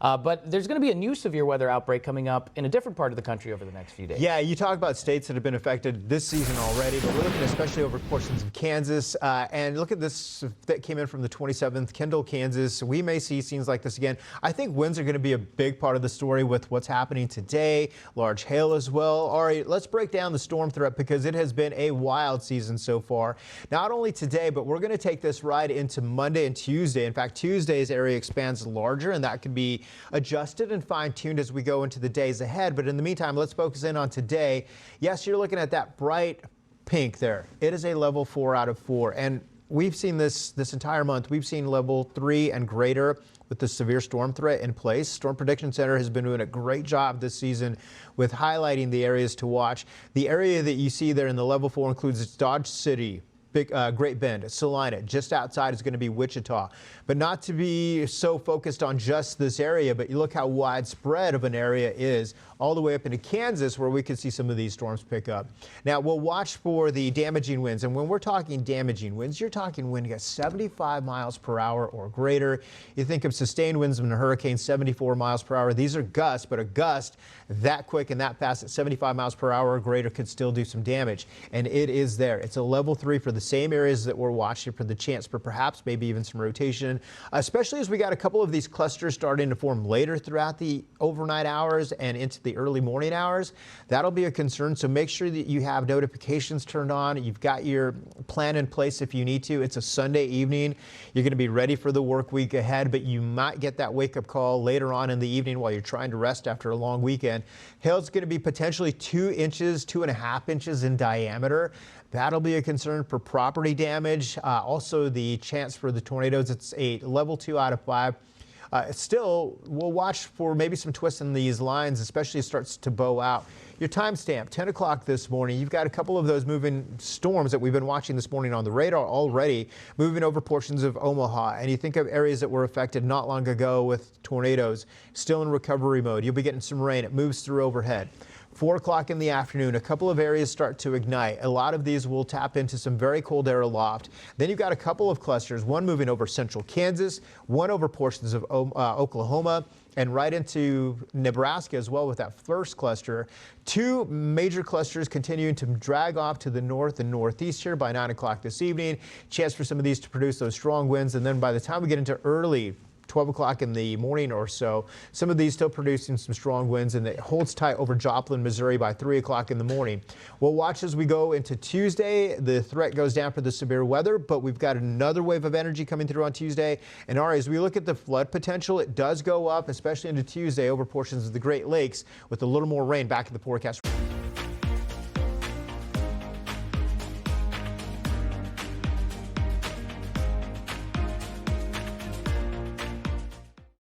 But there's going to be a new severe weather outbreak coming up in a different part of the country over the next few days. Yeah, you talk about states that have been affected this season already, but we're looking especially over portions of Kansas. And look at this that came in from the 27th, Kendall, Kansas. We may see scenes like this again. I think winds are going to be a big part of the story with what's happening today. Large hail as well. All right, let's break down the storm threat because it has been a wild season so far. Not only today, but we're going to take this right into Monday and Tuesday. In fact, Tuesday's area expands larger, and that can be adjusted and fine-tuned as we go into the days ahead. But in the meantime, let's focus in on today. Yes, you're looking at that bright pink there. It is a level 4 out of 4. And we've seen this entire month. We've seen level 3 and greater with the severe storm threat in place. Storm Prediction Center has been doing a great job this season with highlighting the areas to watch. The area that you see there in the level 4 includes Dodge City, Great Bend, Salina. Just outside is going to be Wichita. But not to be so focused on just this area, but you look how widespread of an area is all the way up into Kansas where we could see some of these storms pick up. Now we'll watch for the damaging winds, and when we're talking damaging winds, you're talking wind gets 75 miles per hour or greater. You think of sustained winds in a hurricane, 74 miles per hour. These are gusts, but a gust that quick and that fast at 75 miles per hour or greater could still do some damage, and it is there. It's a level 3 for the same areas that we're watching for the chance for perhaps maybe even some rotation, especially as we got a couple of these clusters starting to form later throughout the overnight hours and into the early morning hours. That'll be a concern, so make sure that you have notifications turned on. You've got your plan in place if you need to. It's a Sunday evening. You're going to be ready for the work week ahead, but you might get that wake-up call later on in the evening while you're trying to rest after a long weekend. Hail's going to be potentially 2 inches, 2.5 inches in diameter. That'll be a concern for property damage. Also, the chance for the tornadoes, it's a level 2 out of 5. Still, we'll watch for maybe some twists in these lines, especially as it starts to bow out. Your timestamp, 10 o'clock this morning. You've got a couple of those moving storms that we've been watching this morning on the radar already, moving over portions of Omaha. And you think of areas that were affected not long ago with tornadoes, still in recovery mode. You'll be getting some rain. It moves through overhead. 4 o'clock in the afternoon, a couple of areas start to ignite. A lot of these will tap into some very cold air aloft. Then you've got a couple of clusters, one moving over central Kansas, one over portions of Oklahoma, and right into Nebraska as well with that first cluster. 2 major clusters continuing to drag off to the north and northeast here by 9 o'clock this evening. Chance for some of these to produce those strong winds, and then by the time we get into early 12 o'clock in the morning or so, some of these still producing some strong winds, and it holds tight over Joplin, Missouri by 3 o'clock in the morning. We'll watch as we go into Tuesday. The threat goes down for the severe weather, but we've got another wave of energy coming through on Tuesday. And as we look at the flood potential, it does go up, especially into Tuesday over portions of the Great Lakes with a little more rain back in the forecast.